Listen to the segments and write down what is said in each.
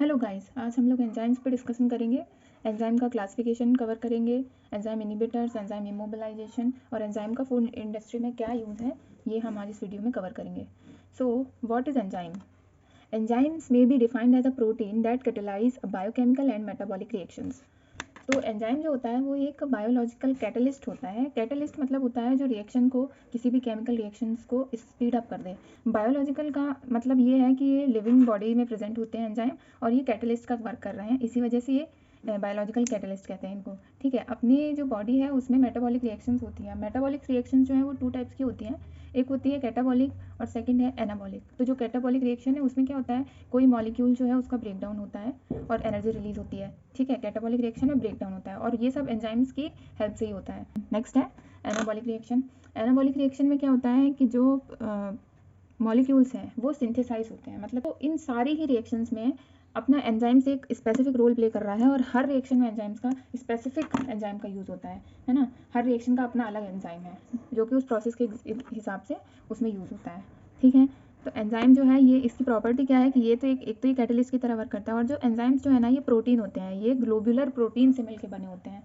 Hello guys, आज हम लोग एंजाइम्स पे डिस्कशन करेंगे। एंजाइम का क्लासिफिकेशन कवर करेंगे, एंजाइम इनहिबिटर्स, एंजाइम इमोबिलाइजेशन और एंजाइम का फूड इंडस्ट्री में क्या यूज़ है, ये हम आज इस वीडियो में कवर करेंगे। So what is enzyme? Enzymes may be defined as a protein that catalyse biochemical and metabolic reactions. तो एंजाइम जो होता है वो एक बायोलॉजिकल कैटलिस्ट होता है। कैटलिस्ट मतलब होता है जो रिएक्शन को, किसी भी केमिकल रिएक्शंस को स्पीड अप कर दे। बायोलॉजिकल का मतलब ये है कि ये लिविंग बॉडी में प्रेजेंट होते हैं एंजाइम, और ये कैटलिस्ट का वर्क कर रहे हैं, इसी वजह से ये बायोलॉजिकल कैटलिस्ट कहते हैं इनको। ठीक है, अपनी जो बॉडी है उसमें मेटाबॉलिक रिएक्शंस होती हैं। मेटाबॉलिक रिएक्शंस जो है वो 2 टाइप्स की होती हैं, एक होती है कैटाबॉलिक और सेकंड है एनाबॉलिक। तो जो कैटाबॉलिक रिएक्शन है उसमें क्या होता है, कोई मॉलिक्यूल जो है उसका ब्रेक डाउन होता है और एनर्जी रिलीज होती है। ठीक है, कैटाबॉलिक रिएक्शन में ब्रेक डाउन होता है और ये सब एंजाइम्स की हेल्प से ही होता है। नेक्स्ट है एनाबॉलिक रिएक्शन। एनाबॉलिक रिएक्शन में क्या होता है कि जो मॉलिक्यूल्स हैं वो सिंथेसाइज होते हैं। मतलब तो इन सारी ही रिएक्शंस में अपना एंजाइम्स एक स्पेसिफिक रोल प्ले कर रहा है, और हर रिएक्शन में एंजाइम्स का स्पेसिफिक एंजाइम का यूज़ होता है ना। हर रिएक्शन का अपना अलग एंजाइम है जो कि उस प्रोसेस के हिसाब से उसमें यूज़ होता है। ठीक है, तो एंजाइम जो है ये, इसकी प्रॉपर्टी क्या है कि ये तो एक तो ये कैटलिस्ट की तरह वर्क करता है, और जो एंजाइम्स जो है ना ये प्रोटीन होते हैं, ये ग्लोबुलर प्रोटीन से मिलकर बने होते हैं।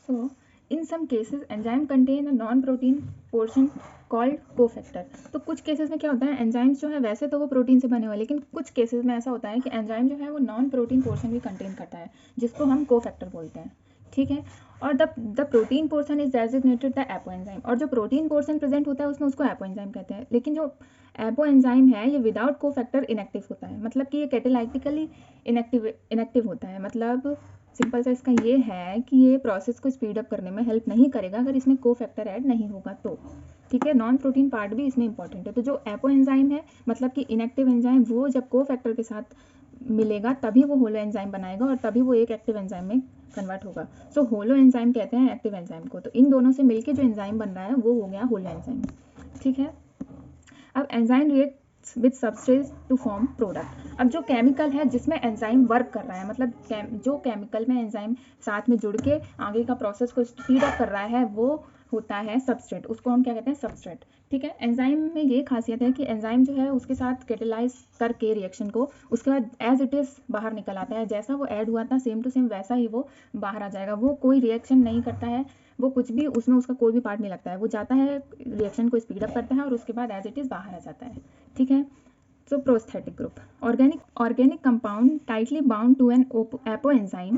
So in some cases enzyme contain a non protein portion called cofactor. तो कुछ केसेस में क्या होता है, एंजाइम्स जो है वैसे तो वो प्रोटीन से बने हुए, लेकिन कुछ केसेस में ऐसा होता है कि एंजाइम जो है वो नॉन प्रोटीन पोर्शन भी कंटेन करता है, जिसको हम कोफैक्टर बोलते हैं। ठीक है, और the protein portion is designated the apo enzyme, और जो प्रोटीन पोर्शन प्रेजेंट होता है उसमें उसको एपो एंजाइम कहते हैं। लेकिन जो एपो एंजाइम है ये विदाउट कोफैक्टर इनएक्टिव होता है, मतलब कि ये कैटालाइटिकली इनएक्टिव होता है। मतलब सिंपल सा इसका ये है कि ये प्रोसेस को स्पीड अप करने में हेल्प नहीं करेगा अगर इसमें कोफैक्टर ऐड नहीं होगा तो। ठीक है, नॉन प्रोटीन पार्ट भी इसमें इंपॉर्टेंट है। तो जो एपो एंजाइम है, मतलब कि इनएक्टिव एंजाइम, वो जब कोफैक्टर के साथ मिलेगा तभी वो होलो एंजाइम बनाएगा और तभी वो एक एक्टिव एंजाइम में कन्वर्ट होगा। सो होलो एंजाइम कहते हैं एक्टिव एंजाइम को। तो इन दोनों से मिलके जो एंजाइम बन रहा है वो हो गया होलो एंजाइम। ठीक है, अब enzyme reacts with substrate to form product. अब जो केमिकल है जिसमें एंजाइम वर्क कर रहा है, मतलब जो केमिकल में एंजाइम साथ में जुड़ के आगे का प्रोसेस को स्पीड अप कर रहा है वो होता है सबस्ट्रेट। उसको हम क्या कहते हैं, सबस्ट्रेट। ठीक है, एंजाइम में ये खासियत है कि एंजाइम जो है उसके साथ कैटेलाइज करके रिएक्शन को, उसके बाद एज इट इज़ बाहर निकल आता है। जैसा वो ऐड हुआ था सेम टू सेम वैसा ही वो बाहर आ जाएगा। वो कोई रिएक्शन नहीं करता है, वो कुछ भी उसमें उसका कोई भी पार्ट नहीं लगता है, वो जाता है रिएक्शन को स्पीड अप करता है और उसके बाद एज इट इज़ बाहर आ जाता है। ठीक है, so prosthetic group, organic compound tightly bound to an apo enzyme.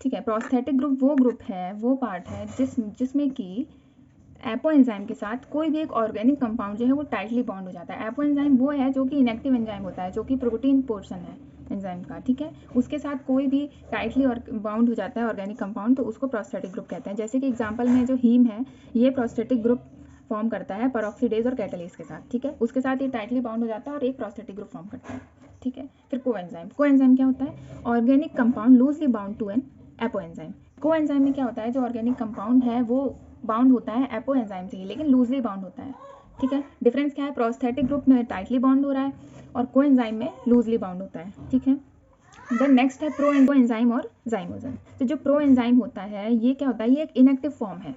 ठीक है, प्रोस्थेटिक ग्रुप वो ग्रुप है, वो पार्ट है जिसमें कि एपो एंजाइम के साथ कोई भी एक ऑर्गेनिक कंपाउंड जो है वो टाइटली बॉन्ड हो जाता है। एपो एंजाइम वो है जो कि इनएक्टिव एंजाइम होता है, जो कि प्रोटीन पोर्शन है एंजाइम का। ठीक है, उसके साथ कोई भी टाइटली और बाउंड हो जाता है ऑर्गेनिक कंपाउंड, तो उसको प्रोस्थेटिक ग्रुप कहते हैं। जैसे कि एग्जांपल में जो हीम है, ये प्रोस्थेटिक ग्रुप फॉर्म करता है परऑक्सीडेज और कैटलीज के साथ। ठीक है, उसके साथ ये टाइटली बाउंड हो जाता है और एक प्रोस्थेटिक ग्रुप फॉर्म करता है। ठीक है, फिर कोएंजाइम क्या होता है, organic compound loosely bound to an apo enzyme. Coenzyme में क्या होता है, जो ऑर्गेनिक कंपाउंड है वो बाउंड होता है एपो एंजाइम से ही, लेकिन लूजली बाउंड होता है। ठीक है, डिफरेंस क्या है, प्रोस्थेटिक ग्रुप में टाइटली बाउंड हो रहा है और कोएंजाइम में लूजली बाउंड होता है। ठीक है, देन नेक्स्ट है प्रो एंजाइम और जाइमोजन। तो जो प्रो एंजाइम होता है ये क्या होता है, ये एक इनएक्टिव फॉर्म है।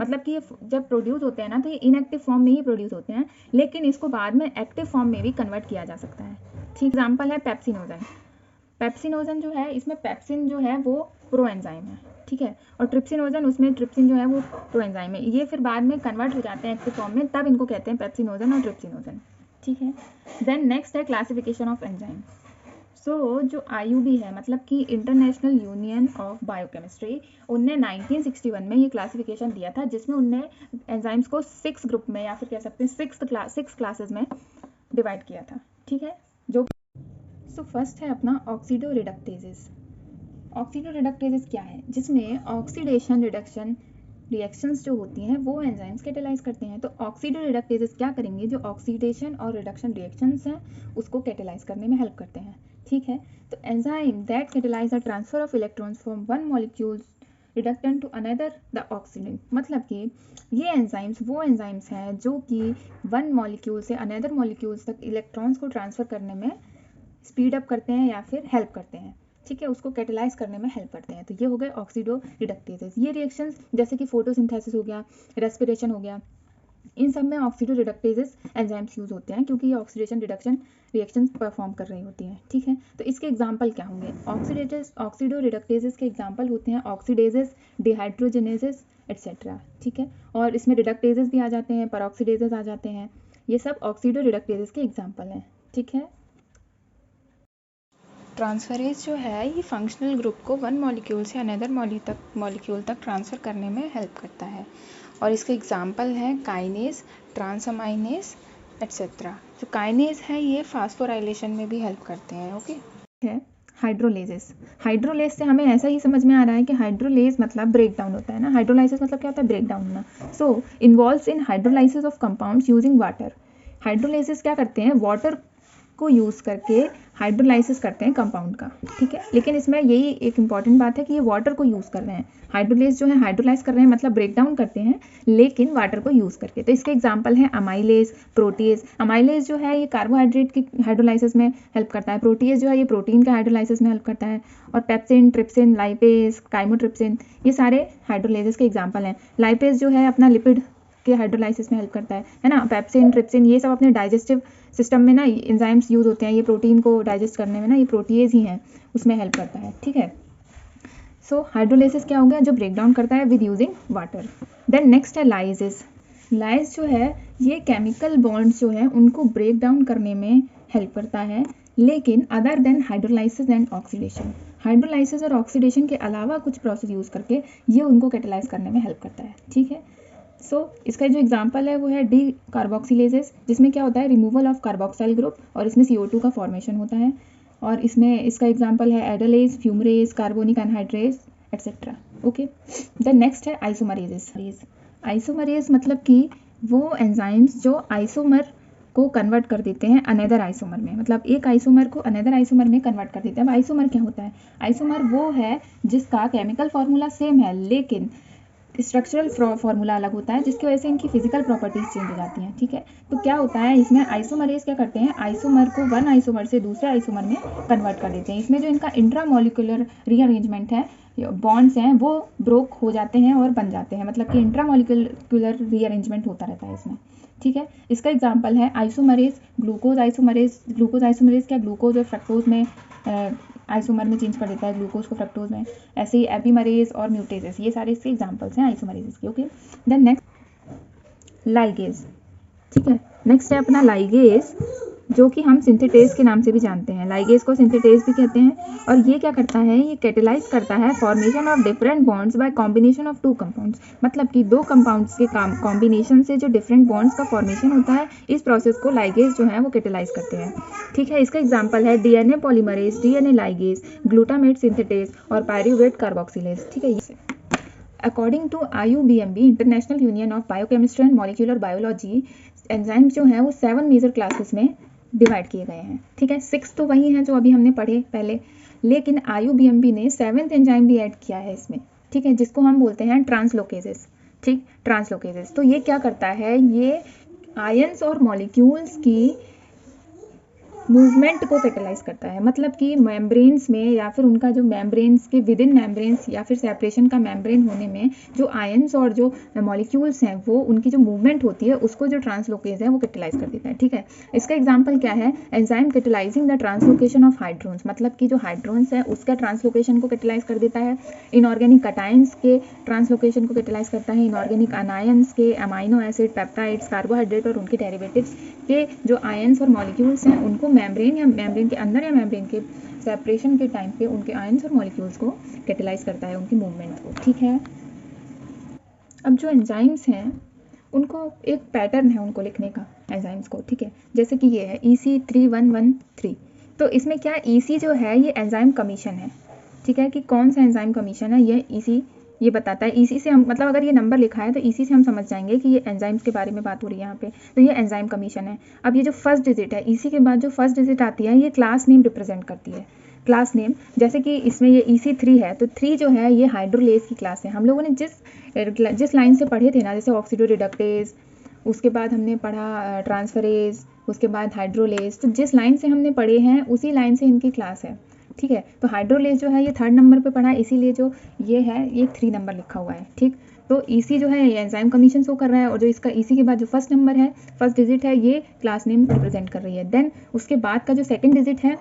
मतलब कि ये जब प्रोड्यूस होते हैं ना तो ये इनएक्टिव फॉर्म में ही प्रोड्यूस होते हैं, लेकिन इसको बाद में एक्टिव फॉर्म में भी कन्वर्ट किया जा सकता है। ठीक, एग्जाम्पल है पेप्सिनोजन। पेप्सिनोजन जो है, इसमें पेप्सिन जो है वो प्रो एंजाइम है। ठीक है, और ट्रिप्सिनोजन, उसमें ट्रिप्सिन जो है वो प्रो एंजाइम है। ये फिर बाद में कन्वर्ट हो जाते हैं एक्टिव फॉर्म में, तब इनको कहते हैं पेप्सिनोजन और ट्रिप्सिनोजन। ठीक है, देन नेक्स्ट है क्लासिफिकेशन ऑफ एंजाइम। सो जो IUB है, मतलब कि इंटरनेशनल यूनियन ऑफ बायोकेमिस्ट्री, उनने 1961 में ये क्लासिफिकेशन दिया था, जिसमें उनने एंजाइम्स को 6 ग्रुप में, या फिर कह सकते हैं 6 क्लासेस में डिवाइड किया था। ठीक है, जो सो फर्स्ट है अपना ऑक्सीडो रिडक्टेजेस। ऑक्सीडो रिडक्टेजेस क्या है, जिसमें ऑक्सीडेशन रिडक्शन रिएक्शंस जो होती हैं वो एंजाइम्स कैटेलाइज करते हैं। तो ऑक्सीडो रिडक्टेजेस क्या करेंगे, जो ऑक्सीडेशन और रिडक्शन रिएक्शंस हैं उसको कैटेलाइज करने में हेल्प करते हैं। ठीक है, तो enzyme that catalyse the transfer of electrons from one molecule reductant to another the oxidant. मतलब कि ये एंजाइम्स वो एंजाइम्स हैं जो कि वन मॉलिक्यूल से अनदर मॉलिक्यूल्स तक इलेक्ट्रॉन्स को ट्रांसफर करने में स्पीड अप करते हैं या फिर हेल्प करते हैं। ठीक है, उसको कैटेलाइज करने में हेल्प करते हैं। तो ये हो गए ऑक्सीडो रिडक्टेजेस। ये रिएक्शंस जैसे कि फोटोसिंथेसिस हो गया, रेस्पिरेशन हो गया, इन सब में ऑक्सीडो रिडक्टेजेस एंजाइम्स यूज होते हैं क्योंकि ये ऑक्सीडेशन रिडक्शन रिएक्शंस परफॉर्म कर रही होती हैं, ठीक है। तो इसके एग्जांपल क्या होंगे? ऑक्सीडो रिडक्टेजेस के एग्जांपल होते हैं ऑक्सीडेजेस, डिहाइड्रोजनेजेस एट्सेट्रा, ठीक है। और इसमें रिडक्टेजेस भी आ जाते हैं, परऑक्सीडेजेस आ जाते हैं, ये सब ऑक्सीडो रिडक्टेजेस के एग्जांपल हैं, ठीक है। ट्रांसफरेज जो है ये फंक्शनल ग्रुप को वन मॉलिक्यूल से अनदर मॉलिक्यूल तक ट्रांसफ़र करने में हेल्प करता है और इसके एग्जांपल हैं काइनेज, ट्रांसअमाइनेज एट्सेट्रा। जो काइनेज है ये फास्फोराइलेशन में भी हेल्प करते हैं, ओके। है हाइड्रोलेजेस। हाइड्रोलेज से हमें ऐसा ही समझ में आ रहा है कि हाइड्रोलेज मतलब ब्रेक डाउन होता है ना, हाइड्रोलाइसिस मतलब क्या होता है? ब्रेक डाउन होना। So involves in hydrolysis of compounds using water. Hydrolases क्या करते हैं? वाटर को यूज़ करके हाइड्रोलाइसिस करते हैं कंपाउंड का, ठीक है। लेकिन इसमें यही एक इंपॉर्टेंट बात है कि ये वाटर को यूज़ कर रहे हैं। हाइड्रोलेज जो है हाइड्रोलाइज कर रहे हैं मतलब ब्रेक डाउन करते हैं लेकिन वाटर को यूज़ करके। तो इसके एग्जांपल हैं अमाइलेज, प्रोटीज। अमाइलेज जो है ये कार्बोहाइड्रेट की हाइड्रोलाइसिस में हेल्प करता है, प्रोटीज जो है ये प्रोटीन के हाइड्रोलाइसिस में हेल्प करता है, और पेप्सिन, ट्रिप्सिन, लाइपेज, काइमोट्रिप्सिन ये सारे हाइड्रोलेजेस के एग्जाम्पल हैं। लाइपेज जो है अपना लिपिड के हाइड्रोलाइसिस में हेल्प करता है ना। पेप्सिन, ट्रिप्सिन ये सब अपने डाइजेस्टिव सिस्टम में ना एंजाइम्स यूज होते हैं, ये प्रोटीन को डाइजेस्ट करने में ना, ये प्रोटीएज ही हैं, उसमें हेल्प करता है, ठीक है। सो हाइड्रोलाइसिस क्या हो गया? जो ब्रेक डाउन करता है with using water. Then next है लाइजेस। लाइज जो है ये केमिकल बॉन्ड्स जो है उनको ब्रेक डाउन करने में हेल्प करता है, लेकिन other than hydrolysis and oxidation. Hydrolysis और ऑक्सीडेशन के अलावा कुछ प्रोसेस यूज करके ये उनको कैटेलाइज करने में हेल्प करता है, ठीक है। इसका जो एग्जांपल है वो है डी कार्बोक्सिलेजेस, जिसमें क्या होता है? रिमूवल ऑफ कार्बोक्साइल ग्रुप और इसमें CO2 का फॉर्मेशन होता है। और इसमें इसका एग्जांपल है aldolase, fumarase, carbonic anhydrase etcetera, okay. Then next है आइसोमरेजेस। आइसोमरेज मतलब कि वो एंजाइम्स जो आइसोमर को कन्वर्ट कर देते हैं अनदर आइसोमर में, मतलब एक आइसोमर को अनदर आइसोमर में कन्वर्ट कर देते हैं। अब आइसोमर क्या होता है? आइसोमर वो है जिसका केमिकल फॉर्मूला सेम है लेकिन स्ट्रक्चरल फॉर्मूला अलग होता है, जिसकी वजह से इनकी फिजिकल प्रॉपर्टीज चेंज हो जाती हैं, ठीक है। तो क्या होता है इसमें? आइसोमरेज क्या करते हैं? आइसोमर को वन आइसोमर से दूसरे आइसोमर में कन्वर्ट कर देते हैं। इसमें जो इनका इंट्रामोलिकुलर रीअरेंजमेंट है, बॉन्ड्स हैं, वो ब्रोक हो जाते हैं और बन जाते हैं, मतलब कि इंट्रामोलिकुलर रीअरेंजमेंट होता रहता है इसमें, ठीक है। इसका एग्जाम्पल है isomerase, glucose isomerase. Glucose isomerase क्या? ग्लूकोज और फ्रक्टोज में आइसोमर में चेंज कर देता है ग्लूकोज को फ्रक्टोज में। ऐसे ही एपीमरेज और म्यूटेजेस, ये सारे इसके एग्जांपल्स हैं आइसोमरेजेस के, ओके। देन नेक्स्ट लाइगेज, ठीक है। नेक्स्ट है अपना लाइगेज, जो कि हम सिंथेटेज के नाम से भी जानते हैं। लाइगेज को सिंथेटेज भी कहते हैं और ये क्या करता है? ये कैटेलाइज करता है formation of different bonds bye combination of two compounds, मतलब कि दो कंपाउंड्स के कॉम्बिनेशन से जो डिफरेंट बॉन्ड्स का फॉर्मेशन होता है, इस प्रोसेस को लाइगेज जो है वो कैटेलाइज करते हैं, ठीक है। इसका एग्जाम्पल है DNA polymerase, DNA ligase, glutamate synthetase और पायरूवेट कार्बोक्सिलेज, ठीक है। According to IUBMB, International Union of Biochemistry and Molecular Biology, enzymes जो हैं वो 7 मेजर क्लासेस में डिवाइड किए गए हैं, ठीक है। 6 तो वही हैं जो अभी हमने पढ़े पहले, लेकिन IUBMB ने 7th एंजाइम भी ऐड किया है इसमें, ठीक है, जिसको हम बोलते हैं ट्रांसलोकेजेस, ठीक। ट्रांसलोकेजेस तो ये क्या करता है? ये आयंस और मॉलिक्यूल्स की मूवमेंट को कैटेलाइज करता है, मतलब कि मेम्ब्रेन्स में या फिर उनका जो मेम्ब्रेन्स के विद इन मेम्ब्रेन्स या फिर सेपरेशन का मेम्ब्रेन होने में जो आयंस और जो मॉलिक्यूल्स हैं वो उनकी जो मूवमेंट होती है उसको जो ट्रांसलोकेज है वो कैटेलाइज कर देता है, ठीक है। इसका एग्जांपल क्या है? Enzyme catalysing the translocation of hydrons, मतलब कि जो हाइड्रोन्स है उसका ट्रांसलोकेशन को कैटेलाइज कर देता है। इनऑर्गेनिक कटायंस के ट्रांसलोकेशन को कैटेलाइज करता है। इनऑर्गेनिक अनायंस के, अमाइनो एसिड, पेप्टाइड्स, कार्बोहाइड्रेट और उनके डेरिवेटिव्स के जो आयंस और मॉलिक्यूल्स हैं उनको मेम्ब्रेन या मेम्ब्रेन के अंदर या मेम्ब्रेन के सेपरेशन के टाइम पे उनके आयंस और मॉलिक्यूल्स को कैटेलाइज करता है, उनकी मूवमेंट को, ठीक है। अब जो एंजाइम्स हैं उनको एक पैटर्न है उनको लिखने का, एंजाइम्स को, ठीक है। जैसे कि ये है EC3113, तो इसमें क्या EC जो है ये एंजाइम कमीशन है, ठीक है, कि कौन सा एंजाइम कमीशन है ये EC ये बताता है। EC से हम मतलब अगर ये नंबर लिखा है तो EC से हम समझ जाएंगे कि ये एंजाइम्स के बारे में बात हो रही है यहाँ पे, तो ये एंजाइम कमीशन है। अब ये जो फर्स्ट डिजिट है EC के बाद जो फर्स्ट डिजिट आती है ये क्लास नेम रिप्रेजेंट करती है, क्लास नेम। जैसे कि इसमें ये EC3 है तो 3 जो है ये हाइड्रोलेज की क्लास है। हम लोगों ने जिस लाइन से पढ़े थे ना, जैसे ऑक्सीडो रिडक्टेज, उसके बाद हमने पढ़ा ट्रांसफरेज, उसके बाद हाइड्रोलेज, तो जिस लाइन से हमने पढ़े हैं उसी लाइन से इनकी क्लास है, ठीक है। तो हाइड्रोलेज जो है ये 3rd नंबर पे पढ़ा है, इसीलिए जो ये है ये 3 नंबर लिखा हुआ है, ठीक। तो EC जो है ये एंजाइम कमीशन शो कर रहा है, और जो इसका EC के बाद जो फर्स्ट नंबर है, फर्स्ट डिजिट है, ये क्लास नेम रिप्रेजेंट कर रही है। देन उसके बाद का जो सेकंड डिजिट है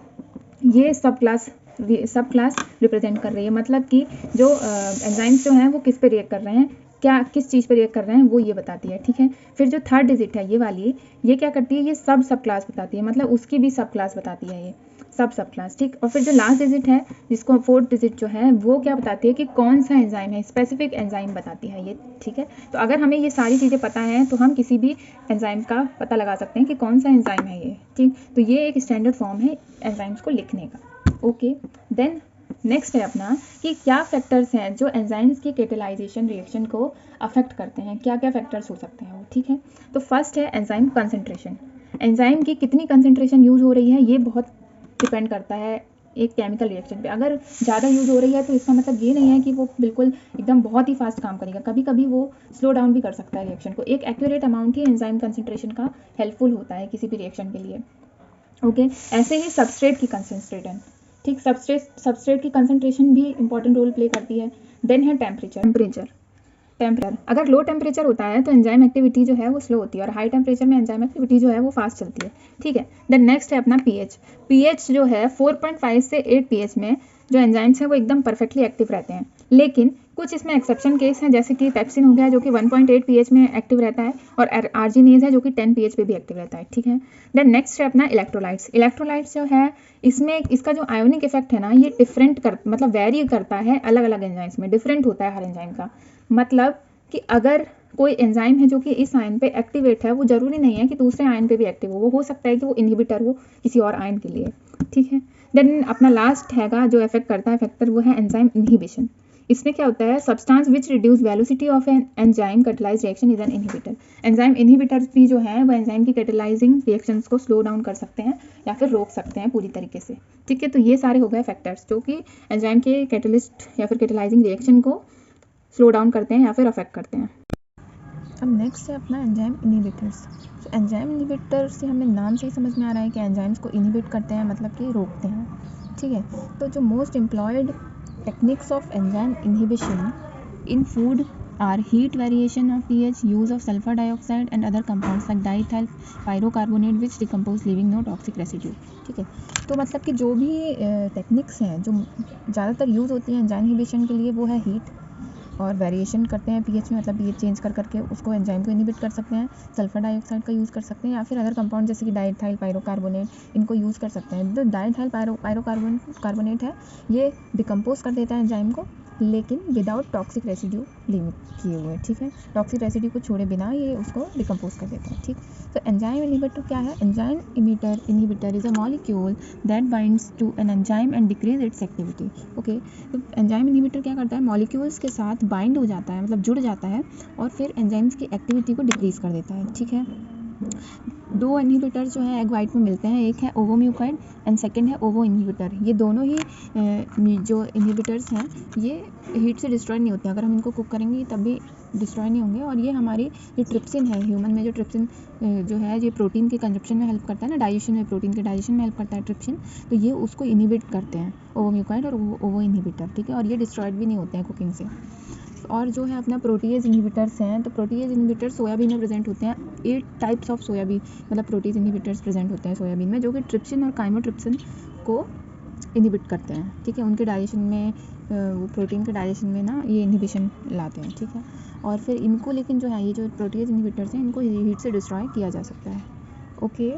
ये सब क्लास रिप्रेजेंट कर रही है, मतलब कि जो एंजाइम्स जो हैं वो किस पे रिएक्ट कर रहे हैं, क्या किस चीज़ पे रिएक्ट कर रहे हैं, वो ये बताती है, ठीक है। फिर जो थर्ड डिजिट है ये वाली, ये क्या करती है, ये सब क्लास बताती है, मतलब उसकी भी सब क्लास बताती है, ये सब क्लास, ठीक। और फिर जो लास्ट डिजिट है, जिसको फोर्थ डिजिट जो है, वो क्या बताती है कि कौन सा एंजाइम है, स्पेसिफिक एंजाइम बताती है ये, ठीक है। तो अगर हमें ये सारी चीज़ें पता हैं तो हम किसी भी एंजाइम का पता लगा सकते हैं कि कौन सा एंजाइम है ये, ठीक। तो ये एक स्टैंडर्ड फॉर्म है एंजाइम्स को लिखने का। ओके, देन नेक्स्ट है अपना कि क्या फैक्टर्स हैं जो एंजाइम्स की कैटेलाइजेशन रिएक्शन को अफेक्ट करते हैं, क्या क्या फैक्टर्स हो सकते हैं वो, ठीक है। तो फर्स्ट है एंजाइम कंसंट्रेशन। एंजाइम की कितनी कंसंट्रेशन यूज़ हो रही है ये बहुत डिपेंड करता है एक केमिकल रिएक्शन पे। अगर ज़्यादा यूज़ हो रही है तो इसका मतलब ये नहीं है कि वो बिल्कुल एकदम बहुत ही फास्ट काम करेगा, कभी कभी वो स्लो डाउन भी कर सकता है रिएक्शन को। एक एक्यूरेट अमाउंट ही एंजाइम कंसंट्रेशन का हेल्पफुल होता है किसी भी रिएक्शन के लिए। ओके, ऐसे ही सबस्ट्रेट की कंसंट्रेशन, ठीक, सबस्ट्रेट की कंसंट्रेशन भी इंपॉर्टेंट रोल प्ले करती है। देन है टेम्परेचर। अगर लो टेम्परेचर होता है तो एंजाइम एक्टिविटी जो है वो स्लो होती है, और हाई टेम्परेचर में एंजाइम एक्टिविटी जो है वो फास्ट चलती है, ठीक है। देन नेक्स्ट है अपना पीएच जो है 4.5 से 8 पीएच में जो एंजाइम्स हैं वो एकदम परफेक्टली एक्टिव रहते हैं, लेकिन कुछ इसमें एक्सेप्शन केस हैं, जैसे कि पेप्सिन हो गया जो कि 1.8 पीएच में एक्टिव रहता है, और आर्जिनेज है जो कि 10 पीएच पे भी एक्टिव रहता है, ठीक है। देन नेक्स्ट है अपना इलेक्ट्रोलाइट्स जो है, इसमें इसका जो आयोनिक इफेक्ट है ना, ये मतलब वेरी करता है अलग अलग एंजाइम्स में, डिफरेंट होता है हर एंजाइम का। मतलब कि अगर कोई एंजाइम है जो कि इस आयन पे एक्टिवेट है, वो जरूरी नहीं है कि दूसरे आयन पे भी एक्टिव हो, वो हो सकता है कि वो इनहिबिटर हो किसी और आयन के लिए, ठीक है। देन अपना लास्ट हैगा जो इफेक्ट करता है फैक्टर, वो है एंजाइम इनहिबिशन। इसमें क्या होता है, substance which reduce velocity of an enzyme catalyse reaction is an inhibitor. Enzyme inhibitors भी जो है वो एंजाइम की कैटेलाइजिंग रिएक्शंस को स्लो डाउन कर सकते हैं या फिर रोक सकते हैं पूरी तरीके से, ठीक है। तो ये सारे हो गए फैक्टर्स जो कि एंजाइम के कैटेलिस्ट या फिर कैटेलाइजिंग रिएक्शन को स्लो डाउन करते हैं या फिर अफेक्ट करते हैं। अब नेक्स्ट है अपना एंजाइम इनहिबिटर्स। तो एंजाइम इनहिबिटर से हमें नाम से ही समझ में आ रहा है कि एंजाइम्स को इनहिबिट करते हैं, मतलब कि रोकते हैं, ठीक है। तो जो most employed techniques of enzyme inhibition in food are heat variation of pH, use of sulphur dioxide and other compounds like diethyl pyrocarbonate which decompose living no toxic residue, ठीक है। तो मतलब कि जो भी टेक्निक्स हैं जो ज़्यादातर यूज़ होती हैं एंजाइम इनहिबिशन के लिए, वो है हीट, और वेरिएशन करते हैं pH में, मतलब pH चेंज कर करके उसको एंजाइम को इनहिबिट कर सकते हैं। सल्फर डाइऑक्साइड का यूज़ कर सकते हैं, या फिर अदर कंपाउंड जैसे कि डाइथाइल पायरोकार्बोनेट, इनको यूज़ कर सकते हैं। जो डाइथाइल पायरोकार्बोनेट है ये डिकम्पोज कर देता है एंजाइम को, लेकिन विदाउट टॉक्सिक रेसिड्यू लिमिट किए हुए, ठीक है। टॉक्सिक रेसिड्यू को छोड़े बिना ये उसको डिकम्पोज कर देता है, ठीक। तो एंजाइम इनहिबिटर क्या है, enzyme inhibitor is a molecule that binds to an enzyme and decrease its activity. Okay, तो एंजाइम इनहिबिटर क्या करता है, मॉलिक्यूल्स के साथ बाइंड हो जाता है, मतलब जुड़ जाता है, और फिर एंजाइम्स की एक्टिविटी को डिक्रीज कर देता है, ठीक है। दो इनहिबिटर जो है एग वाइट में मिलते हैं, एक है ओवोम्यूकॉइड एंड सेकंड है ओवो इनहिबिटर। ये दोनों ही जो इनहिबिटर्स हैं ये हीट से डिस्ट्रॉय नहीं होते हैं, अगर हम इनको कुक करेंगे तब भी डिस्ट्रॉय नहीं होंगे। और ये हमारी जो ट्रिप्सिन है, ह्यूमन में जो ट्रिप्सिन जो है ये प्रोटीन के कंजप्शन में हेल्प करता है ना, डाइजेशन में, प्रोटीन के डाइजेशन में हेल्प करता है ट्रिप्सिन, तो ये उसको इनहिबिट करते हैं, ओवोम्यूकॉइड और ओवो इनहिबिटर, ठीक है। और ये डिस्ट्रॉयड भी नहीं होते हैं कुकिंग से। और जो है अपना प्रोटीएज इनहिबिटर्स हैं, तो प्रोटीएज इनहिबिटर्स सोयाबीन में प्रेजेंट होते हैं। 8 टाइप्स ऑफ सोयाबीन मतलब प्रोटीज इनहिबिटर्स प्रेजेंट होते हैं सोयाबीन में, जो कि ट्रिप्सिन और काइमोट्रिप्सिन को इनहिबिट करते हैं, ठीक है। उनके डाइजेशन में, वो प्रोटीन के डाइजेशन में ना ये इनहिबिशन लाते हैं, ठीक है। और फिर इनको, लेकिन जो है ये जो प्रोटीएज इनहिबिटर्स हैं इनको हीट से डिस्ट्रॉय किया जा सकता है। ओके।